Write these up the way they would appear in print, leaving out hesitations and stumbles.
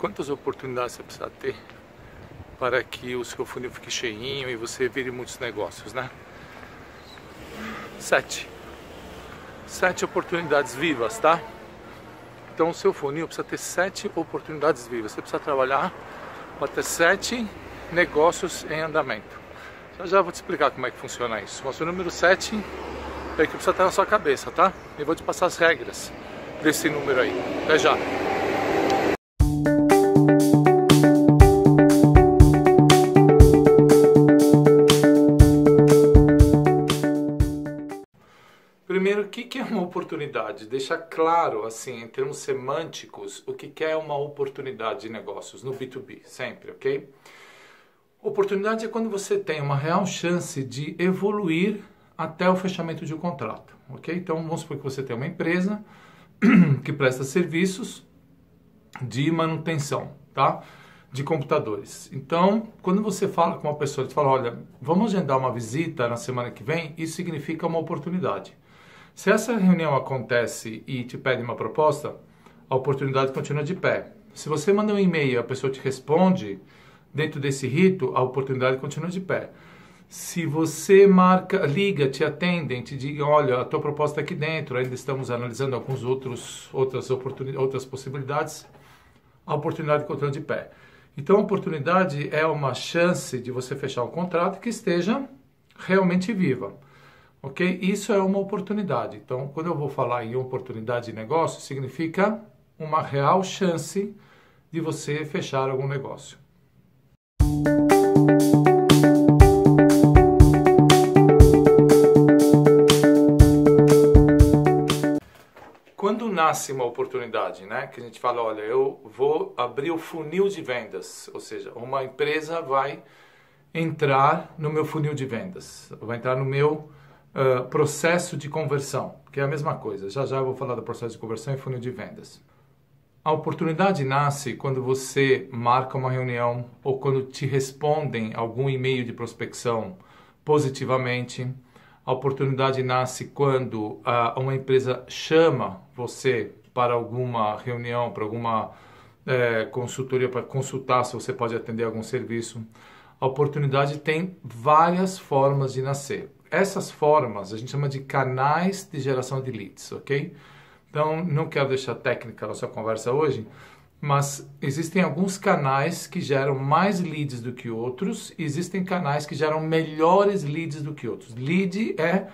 Quantas oportunidades você precisa ter para que o seu funil fique cheinho e você vire muitos negócios, né? 7 oportunidades vivas, tá? Então o seu funil precisa ter 7 oportunidades vivas. Você precisa trabalhar para ter 7 negócios em andamento. Já vou te explicar como é que funciona isso. Mas o número 7 é que precisa estar na sua cabeça, tá? Eu vou te passar as regras desse número aí. Até já! Primeiro, o que é uma oportunidade? Deixa claro, assim, em termos semânticos, o que é uma oportunidade de negócios no B2B, sempre, ok? Oportunidade é quando você tem uma real chance de evoluir até o fechamento de um contrato, ok? Então, vamos supor que você tem uma empresa que presta serviços de manutenção, tá? De computadores. Então, quando você fala com uma pessoa, você fala, olha, vamos agendar uma visita na semana que vem, isso significa uma oportunidade. Se essa reunião acontece e te pede uma proposta, a oportunidade continua de pé. Se você manda um e-mail e a pessoa te responde, dentro desse rito, a oportunidade continua de pé. Se você liga, te atendem, te digam, olha, a tua proposta é aqui dentro, ainda estamos analisando outras possibilidades, a oportunidade continua de pé. Então, a oportunidade é uma chance de você fechar um contrato que esteja realmente viva. Ok? Isso é uma oportunidade. Então, quando eu vou falar em oportunidade de negócio, significa uma real chance de você fechar algum negócio. Quando nasce uma oportunidade, né? Que a gente fala, olha, eu vou abrir o funil de vendas, ou seja, uma empresa vai entrar no meu funil de vendas, vai entrar no meu processo de conversão, que é a mesma coisa. Já eu vou falar do processo de conversão e funil de vendas. A oportunidade nasce quando você marca uma reunião ou quando te respondem algum e-mail de prospecção positivamente. A oportunidade nasce quando uma empresa chama você para alguma reunião, para alguma consultoria, para consultar se você pode atender algum serviço. A oportunidade tem várias formas de nascer. Essas formas a gente chama de canais de geração de leads, ok? Então, não quero deixar técnica na sua conversa hoje, mas existem alguns canais que geram mais leads do que outros, e existem canais que geram melhores leads do que outros. Lead é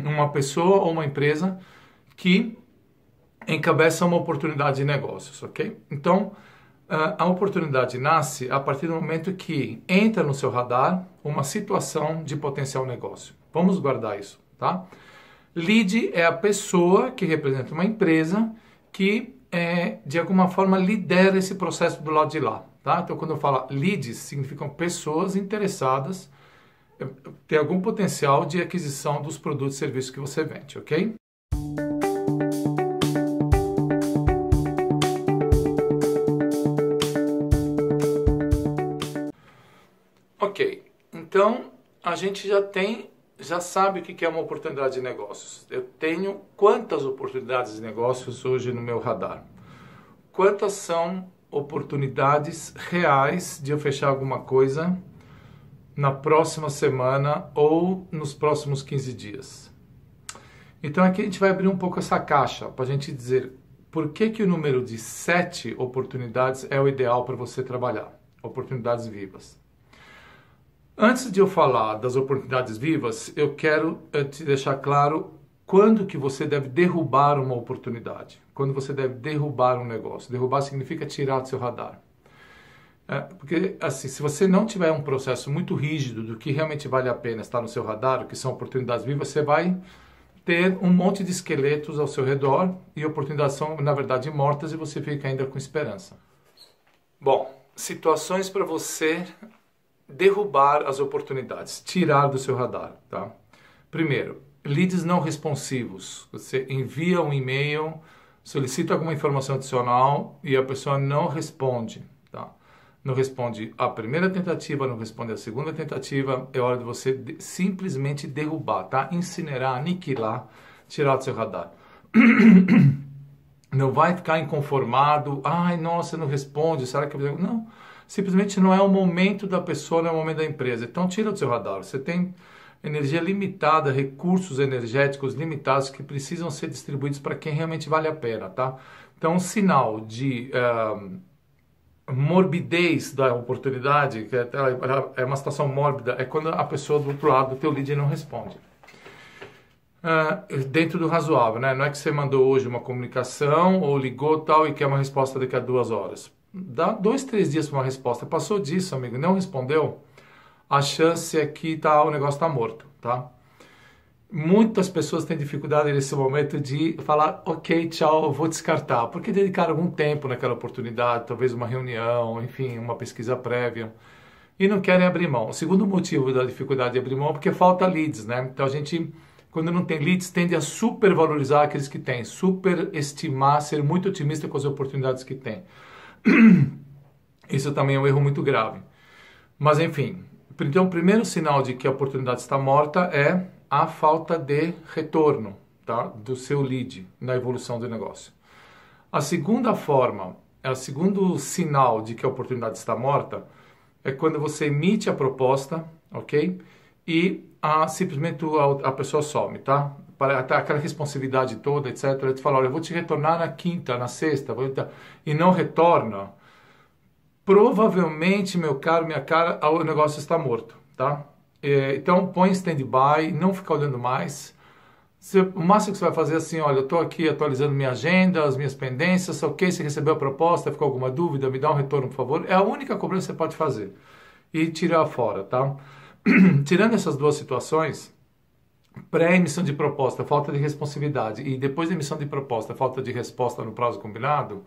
uma pessoa ou uma empresa que encabeça uma oportunidade de negócios, ok? Então, a oportunidade nasce a partir do momento que entra no seu radar uma situação de potencial negócio. Vamos guardar isso, tá? Lead é a pessoa que representa uma empresa que, de alguma forma, lidera esse processo do lado de lá, tá? Então, quando eu falo leads, significam pessoas interessadas, tem algum potencial de aquisição dos produtos e serviços que você vende, ok? Ok, então a gente já sabe o que é uma oportunidade de negócios. Eu tenho quantas oportunidades de negócios hoje no meu radar? Quantas são oportunidades reais de eu fechar alguma coisa na próxima semana ou nos próximos 15 dias? Então aqui a gente vai abrir um pouco essa caixa para a gente dizer por que o número de 7 oportunidades é o ideal para você trabalhar. Oportunidades vivas. Antes de eu falar das oportunidades vivas, eu quero te deixar claro quando que você deve derrubar uma oportunidade. Quando você deve derrubar um negócio. Derrubar significa tirar do seu radar. Porque, assim, se você não tiver um processo muito rígido do que realmente vale a pena estar no seu radar, o que são oportunidades vivas, você vai ter um monte de esqueletos ao seu redor e oportunidades são, na verdade, mortas e você fica ainda com esperança. Bom, situações para você derrubar as oportunidades, tirar do seu radar, tá? Primeiro, leads não responsivos. Você envia um e-mail, solicita alguma informação adicional e a pessoa não responde, tá? Não responde a primeira tentativa, não responde a segunda tentativa, é hora de você simplesmente derrubar, tá? Incinerar, aniquilar, tirar do seu radar. Não vai ficar inconformado, ai, nossa, não responde, será que... Não, simplesmente não é o momento da pessoa, não é o momento da empresa. Então tira do seu radar, você tem energia limitada, recursos energéticos limitados que precisam ser distribuídos para quem realmente vale a pena, tá? Então um sinal de morbidez da oportunidade, que é uma situação mórbida, é quando a pessoa do outro lado do teu lead não responde. Dentro do razoável, né? Não é que você mandou hoje uma comunicação ou ligou tal e quer uma resposta daqui a 2 horas. Dá 2, 3 dias para uma resposta. Passou disso, amigo, não respondeu, a chance é que o negócio está morto, tá? Muitas pessoas têm dificuldade nesse momento de falar, ok, tchau, eu vou descartar, porque dedicaram algum tempo naquela oportunidade, talvez uma reunião, enfim, uma pesquisa prévia, e não querem abrir mão. O segundo motivo da dificuldade de abrir mão é porque falta leads, né? Então a gente, quando não tem leads, tende a supervalorizar aqueles que tem, superestimar, ser muito otimista com as oportunidades que tem. Isso também é um erro muito grave. Mas enfim, então o primeiro sinal de que a oportunidade está morta é a falta de retorno, tá, do seu lead na evolução do negócio. A segunda forma, o segundo sinal de que a oportunidade está morta é quando você emite a proposta, ok? E simplesmente a pessoa some, tá? Para aquela responsividade toda, etc. Ele fala, olha, eu vou te retornar na quinta, na sexta, e não retorna. Provavelmente, meu caro, minha cara, o negócio está morto, tá? Então, põe em stand-by, não fica olhando mais. O máximo que você vai fazer é assim, olha, eu estou aqui atualizando minha agenda, as minhas pendências, ok, você recebeu a proposta, ficou alguma dúvida, me dá um retorno, por favor. É a única cobrança que você pode fazer. E tirar fora, tá? Tirando essas duas situações, pré-emissão de proposta, falta de responsividade, e depois da emissão de proposta, falta de resposta no prazo combinado,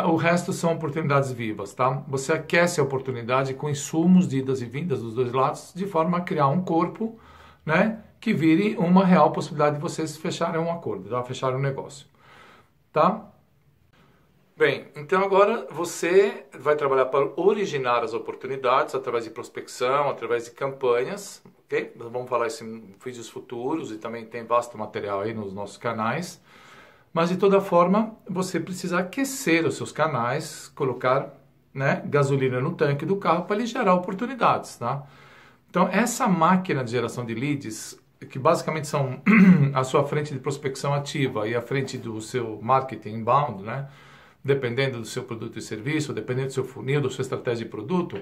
o resto são oportunidades vivas, tá? Você aquece a oportunidade com insumos de idas e vindas dos dois lados, de forma a criar um corpo, né, que vire uma real possibilidade de vocês fecharem um acordo, tá? Fecharem um negócio, tá? Bem, então agora você vai trabalhar para originar as oportunidades através de prospecção, através de campanhas, ok? Nós vamos falar isso em vídeos futuros e também tem vasto material aí nos nossos canais. Mas, de toda forma, você precisa aquecer os seus canais, colocar, né, gasolina no tanque do carro para ele gerar oportunidades, tá? Então, essa máquina de geração de leads, que basicamente são a sua frente de prospecção ativa e a frente do seu marketing inbound, né? Dependendo do seu produto e serviço, dependendo do seu funil, da sua estratégia de produto,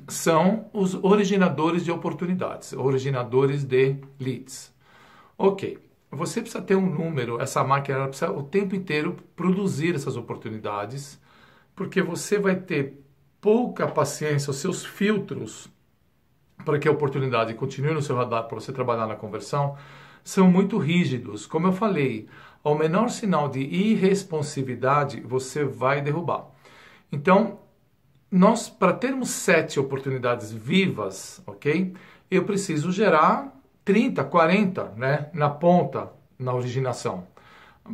são os originadores de oportunidades, originadores de leads. Ok. Você precisa ter um número, essa máquina ela precisa o tempo inteiro produzir essas oportunidades, porque você vai ter pouca paciência, os seus filtros para que a oportunidade continue no seu radar para você trabalhar na conversão são muito rígidos. Como eu falei, ao menor sinal de irresponsividade, você vai derrubar. Então, nós, para termos 7 oportunidades vivas, ok? Eu preciso gerar 30, 40, né, na ponta, na originação.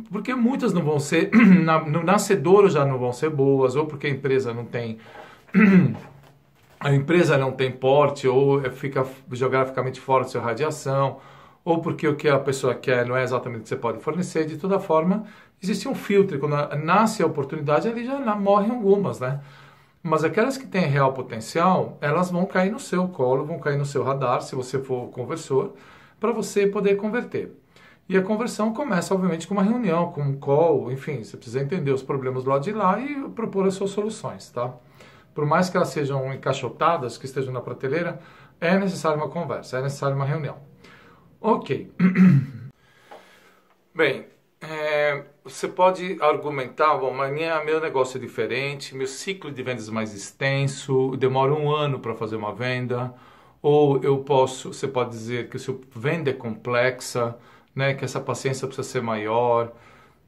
Porque muitas não vão ser, no nascedouro já não vão ser boas, ou porque a empresa não tem porte, ou fica geograficamente fora de sua radiação, ou porque o que a pessoa quer não é exatamente o que você pode fornecer. De toda forma, existe um filtro, quando nasce a oportunidade, ali já morrem algumas, né? Mas aquelas que têm real potencial, elas vão cair no seu colo, vão cair no seu radar, se você for conversor, para você poder converter. E a conversão começa, obviamente, com uma reunião, com um call, enfim, você precisa entender os problemas do lado de lá e propor as suas soluções, tá? Por mais que elas sejam encaixotadas, que estejam na prateleira, é necessária uma conversa, é necessária uma reunião. Ok. Bem, você pode argumentar, bom, mas meu negócio é diferente, meu ciclo de vendas é mais extenso, demora 1 ano para fazer uma venda, ou você pode dizer que a sua venda é complexa, né, que essa paciência precisa ser maior.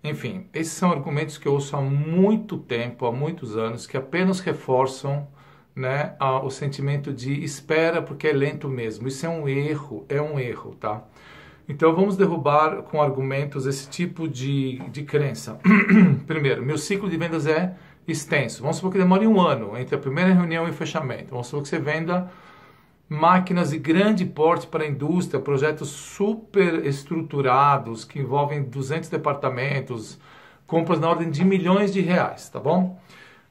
Enfim, esses são argumentos que eu ouço há muito tempo, há muitos anos, que apenas reforçam, né, o sentimento de espera porque é lento mesmo. Isso é um erro, tá? Então vamos derrubar com argumentos esse tipo de crença. Primeiro, meu ciclo de vendas é extenso. Vamos supor que demore 1 ano entre a primeira reunião e o fechamento. Vamos supor que você venda máquinas de grande porte para a indústria, projetos super estruturados que envolvem 200 departamentos, compras na ordem de milhões de reais, tá bom?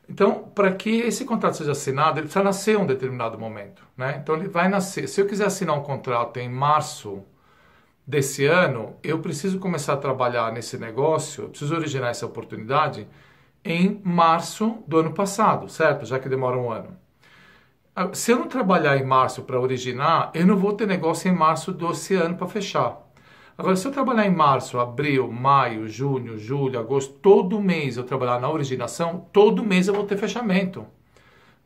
Então, para que esse contrato seja assinado, ele precisa nascer em um determinado momento, né? Então, ele vai nascer. Se eu quiser assinar um contrato em março desse ano, eu preciso começar a trabalhar nesse negócio, eu preciso originar essa oportunidade em março do ano passado, certo? Já que demora um ano. Se eu não trabalhar em março para originar, eu não vou ter negócio em março desse ano para fechar. Agora, se eu trabalhar em março, abril, maio, junho, julho, agosto, todo mês eu trabalhar na originação, todo mês eu vou ter fechamento,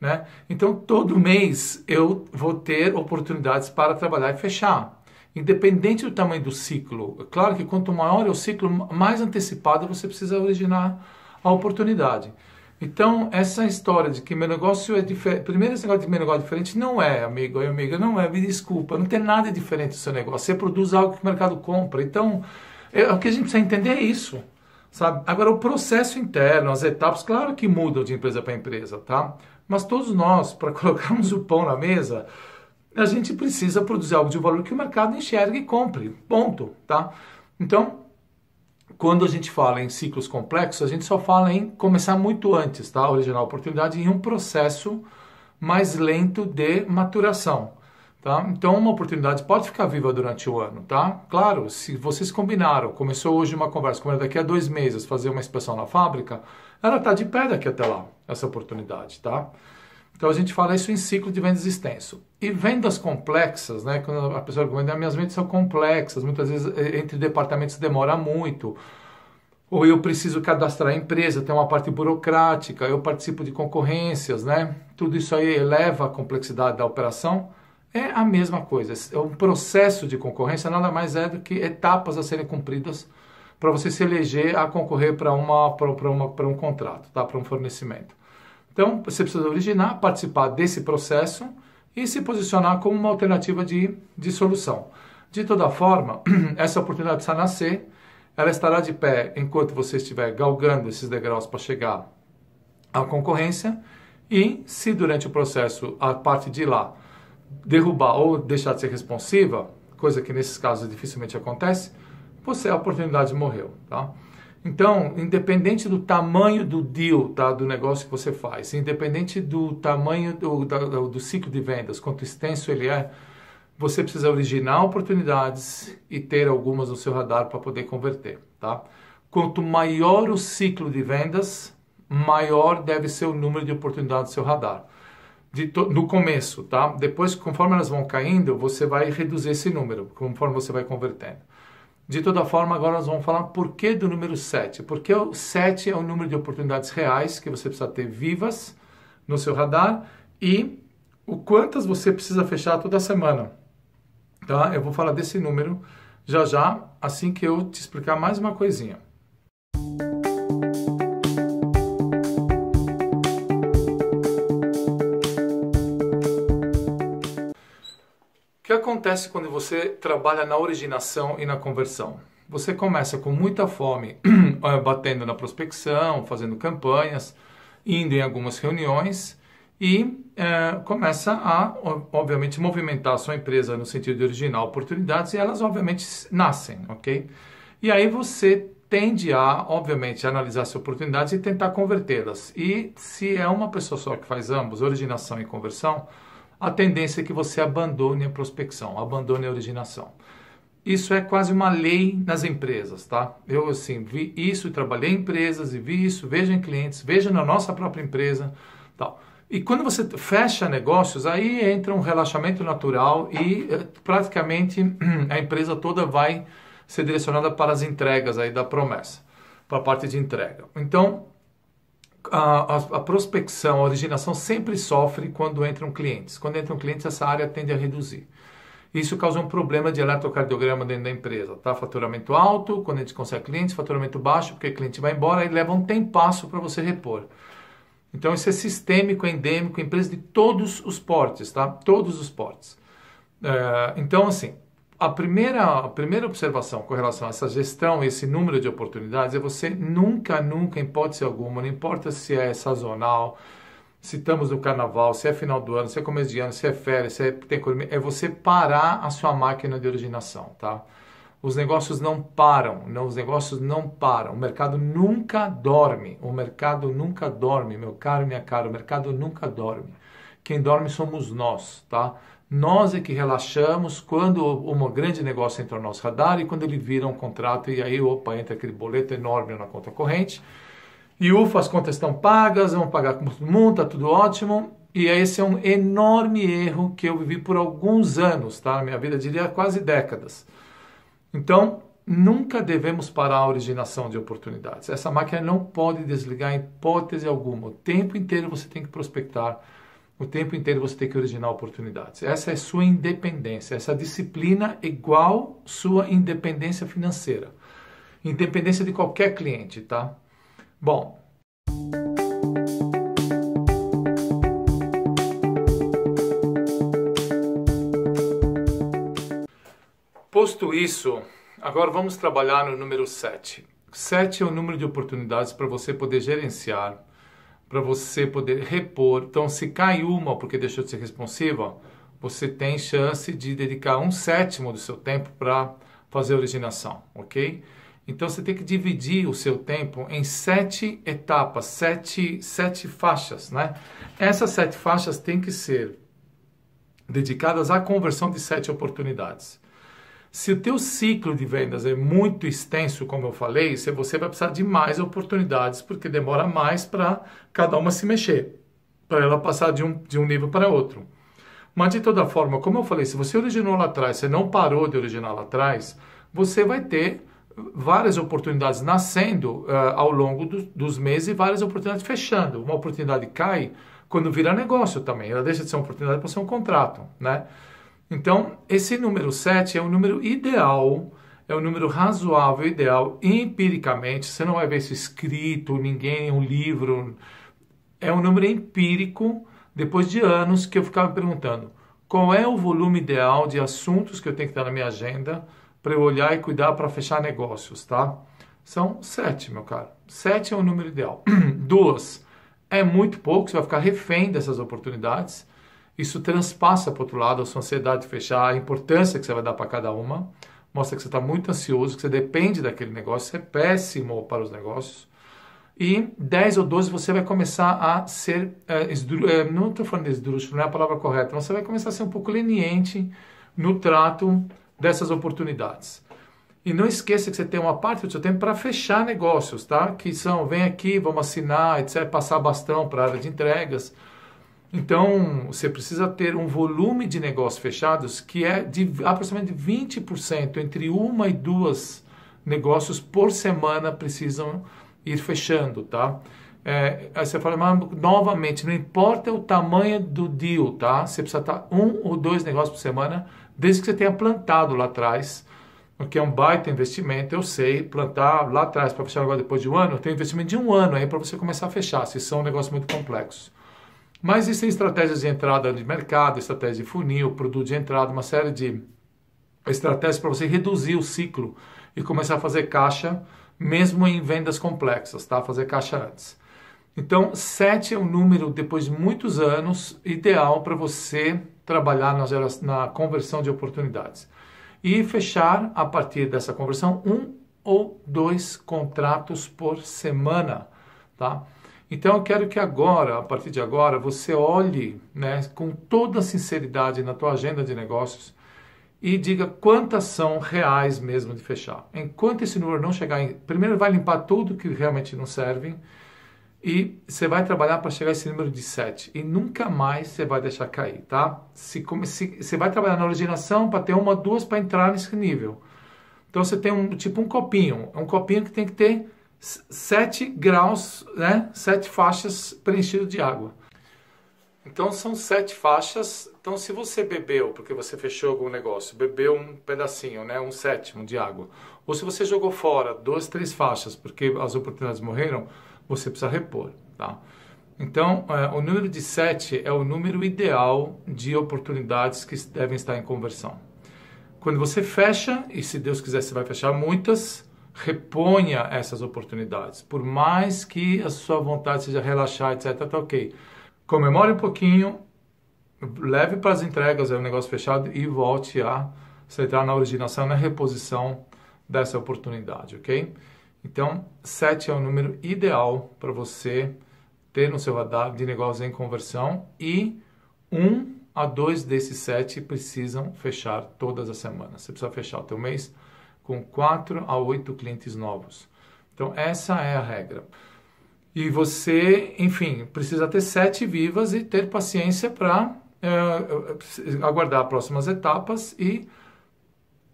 né? Então, todo mês eu vou ter oportunidades para trabalhar e fechar. Independente do tamanho do ciclo. Claro que quanto maior é o ciclo, mais antecipado você precisa originar a oportunidade. Então, essa história de que meu negócio é diferente... Primeiro, esse negócio de que meu negócio é diferente não é, amigo e amiga, não é, me desculpa. Não tem nada diferente do seu negócio. Você produz algo que o mercado compra. Então, o que a gente precisa entender é isso, sabe? Agora, o processo interno, as etapas, claro que mudam de empresa para empresa, tá? Mas todos nós, para colocarmos o pão na mesa, a gente precisa produzir algo de valor que o mercado enxergue e compre. Ponto, tá? Então, quando a gente fala em ciclos complexos, a gente só fala em começar muito antes, tá? Originar a oportunidade em um processo mais lento de maturação, tá? Então, uma oportunidade pode ficar viva durante o ano, tá? Claro, se vocês combinaram, começou hoje uma conversa, como daqui a 2 meses fazer uma inspeção na fábrica, ela está de pé daqui até lá, essa oportunidade, tá? Então, a gente fala isso em ciclo de vendas extenso. E vendas complexas, né? Quando a pessoa argumenta, minhas vendas são complexas, muitas vezes entre departamentos demora muito, ou eu preciso cadastrar a empresa, tem uma parte burocrática, eu participo de concorrências, né? Tudo isso aí eleva a complexidade da operação. É a mesma coisa. É um processo de concorrência, nada mais é do que etapas a serem cumpridas para você se eleger a concorrer para um contrato, tá? Para um fornecimento. Então, você precisa originar, participar desse processo e se posicionar como uma alternativa de solução. De toda forma, essa oportunidade precisa nascer, ela estará de pé enquanto você estiver galgando esses degraus para chegar à concorrência e se durante o processo a parte de lá derrubar ou deixar de ser responsiva, coisa que nesses casos dificilmente acontece, a oportunidade morreu, tá? Então, independente do tamanho do deal, tá, do negócio que você faz, independente do tamanho do ciclo de vendas, quanto extenso ele é, você precisa originar oportunidades e ter algumas no seu radar para poder converter, tá? Quanto maior o ciclo de vendas, maior deve ser o número de oportunidades do seu radar. No começo, tá? Depois, conforme elas vão caindo, você vai reduzir esse número, conforme você vai convertendo. De toda forma, agora nós vamos falar por que do número 7. Porque o 7 é o número de oportunidades reais que você precisa ter vivas no seu radar e o quantas você precisa fechar toda semana. Tá? Eu vou falar desse número já já, assim que eu te explicar mais uma coisinha. O que acontece quando você trabalha na originação e na conversão? Você começa com muita fome, batendo na prospecção, fazendo campanhas, indo em algumas reuniões e começa a, obviamente, movimentar a sua empresa no sentido de originar oportunidades e elas, obviamente, nascem, ok? E aí você tende a, obviamente, analisar essas oportunidades e tentar convertê-las. E se é uma pessoa só que faz ambos, originação e conversão, a tendência é que você abandone a prospecção, abandone a originação. Isso é quase uma lei nas empresas, tá? Eu, assim, vi isso e trabalhei em empresas e vi isso, vejo em clientes, vejo na nossa própria empresa, tal. E quando você fecha negócios, aí entra um relaxamento natural e praticamente a empresa toda vai ser direcionada para as entregas aí da promessa, para a parte de entrega. Então, a prospecção, a originação sempre sofre quando entram clientes. Quando entram clientes, essa área tende a reduzir. Isso causa um problema de eletrocardiograma dentro da empresa, tá? Faturamento alto, quando a gente consegue clientes, faturamento baixo, porque o cliente vai embora e leva um tempasso para você repor. Então, isso é sistêmico, endêmico, empresa de todos os portes, tá? Todos os portes. Então, assim, a primeira observação com relação a essa gestão, esse número de oportunidades, é você nunca, em hipótese alguma, não importa se é sazonal, se estamos no carnaval, se é final do ano, se é começo de ano, se é férias, se é você parar a sua máquina de originação, tá? Os negócios não param, não, os negócios não param. O mercado nunca dorme. O mercado nunca dorme, meu caro e minha cara. O mercado nunca dorme. Quem dorme somos nós, tá? Nós é que relaxamos quando um grande negócio entra no nosso radar e quando ele vira um contrato e aí, opa, entra aquele boleto enorme na conta corrente. E ufa, as contas estão pagas, vamos pagar com todo mundo, tá tudo ótimo. E esse é um enorme erro que eu vivi por alguns anos, tá? Na minha vida, eu diria quase décadas. Então, nunca devemos parar a originação de oportunidades. Essa máquina não pode desligar em hipótese alguma. O tempo inteiro você tem que prospectar, o tempo inteiro você tem que originar oportunidades. Essa é sua independência, essa disciplina igual sua independência financeira. Independência de qualquer cliente, tá? Bom, posto isso, agora vamos trabalhar no número 7. 7 é o número de oportunidades para você poder gerenciar, para você poder repor. Então, se cai uma porque deixou de ser responsiva, você tem chance de dedicar 1/7 do seu tempo para fazer a originação, ok? Então, você tem que dividir o seu tempo em 7 etapas, 7 faixas, né? Essas 7 faixas têm que ser dedicadas à conversão de 7 oportunidades. Se o teu ciclo de vendas é muito extenso, como eu falei, você vai precisar de mais oportunidades, porque demora mais para cada uma se mexer, para ela passar de um nível para outro. Mas, de toda forma, como eu falei, se você originou lá atrás, você não parou de originar lá atrás, você vai ter várias oportunidades nascendo ao longo dos meses e várias oportunidades fechando. Uma oportunidade cai quando vira negócio também, ela deixa de ser uma oportunidade para ser um contrato, né? Então, esse número 7 é o número ideal, é o número razoável, ideal, empiricamente. Você não vai ver isso escrito, ninguém, um livro. É um número empírico, depois de anos que eu ficava me perguntando qual é o volume ideal de assuntos que eu tenho que dar na minha agenda para eu olhar e cuidar para fechar negócios, tá? São 7, meu caro. 7 é o número ideal. 2, é muito pouco, você vai ficar refém dessas oportunidades. Isso transpassa para o outro lado a sua ansiedade de fechar, a importância que você vai dar para cada uma. Mostra que você está muito ansioso, que você depende daquele negócio, você é péssimo para os negócios. E 10 ou 12 você vai começar a ser, não estou falando de esdrúxulo, não é a palavra correta, mas você vai começar a ser um pouco leniente no trato dessas oportunidades. E não esqueça que você tem uma parte do seu tempo para fechar negócios, tá? Que são, vem aqui, vamos assinar, etc., passar bastão para a área de entregas. Então, você precisa ter um volume de negócios fechados que é de aproximadamente 20%, entre 1 e 2 negócios por semana precisam ir fechando, tá? Aí você fala, mas novamente, não importa o tamanho do deal, tá? Você precisa estar 1 ou 2 negócios por semana, desde que você tenha plantado lá atrás, o que é um baita investimento, eu sei, plantar lá atrás para fechar agora depois de um ano, tem um investimento de 1 ano aí para você começar a fechar, se são negócios muito complexos. Mas existem estratégias de entrada de mercado, estratégia de funil, produto de entrada, uma série de estratégias para você reduzir o ciclo e começar a fazer caixa, mesmo em vendas complexas, tá? Fazer caixa antes. Então, 7 é um número, depois de muitos anos, ideal para você trabalhar na conversão de oportunidades. E fechar, a partir dessa conversão, 1 ou 2 contratos por semana, tá? Então eu quero que agora, a partir de agora, você olhe, né, com toda a sinceridade na tua agenda de negócios e diga quantas são reais mesmo de fechar. Enquanto esse número não chegar em... Primeiro vai limpar tudo que realmente não serve e você vai trabalhar para chegar a esse número de 7 e nunca mais você vai deixar cair, tá? Você vai trabalhar na originação para ter 1 ou 2 para entrar nesse nível. Então você tem um copinho que tem que ter 7 graus, né? 7 faixas preenchidas de água. Então são 7 faixas. Então se você bebeu, porque você fechou algum negócio, bebeu um pedacinho, né? 1/7 de água. Ou se você jogou fora 2, 3 faixas, porque as oportunidades morreram, você precisa repor, tá? Então o número de 7 é o número ideal de oportunidades que devem estar em conversão. Quando você fecha, e se Deus quiser você vai fechar muitas, reponha essas oportunidades. Por mais que a sua vontade seja relaxar, etc., tá ok. Comemore um pouquinho, leve para as entregas, é um negócio fechado e volte a entrar na originação, na reposição dessa oportunidade, ok? Então, 7 é o número ideal para você ter no seu radar de negócios em conversão e 1 a 2 desses 7 precisam fechar todas as semanas. Você precisa fechar o teu mês com 4 a 8 clientes novos. Então, essa é a regra. E você, enfim, precisa ter 7 vivas e ter paciência para aguardar próximas etapas e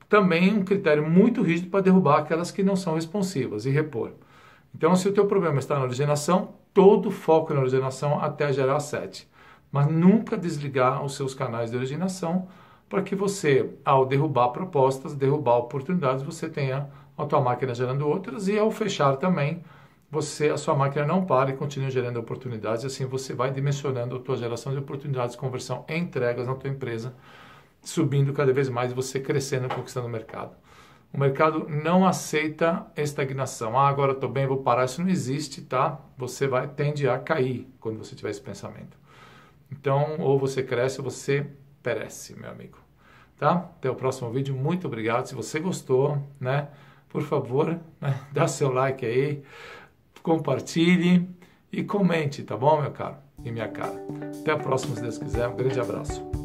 também um critério muito rígido para derrubar aquelas que não são responsivas e repor. Então, se o teu problema está na originação, todo o foco na originação até gerar 7. Mas nunca desligar os seus canais de originação para que você, ao derrubar propostas, derrubar oportunidades, você tenha a tua máquina gerando outras e ao fechar também, a sua máquina não para e continua gerando oportunidades. Assim você vai dimensionando a tua geração de oportunidades, conversão em entregas na tua empresa, subindo cada vez mais e você crescendo e conquistando o mercado. O mercado não aceita estagnação. Agora estou bem, vou parar. Isso não existe, tá? Você tende a cair quando você tiver esse pensamento. Então, ou você cresce ou você perece, meu amigo. Tá? Até o próximo vídeo. Muito obrigado. Se você gostou, né? Por favor, né? Dá seu like aí, compartilhe e comente, tá bom, meu caro? E minha cara. Até a próxima, se Deus quiser. Um grande abraço.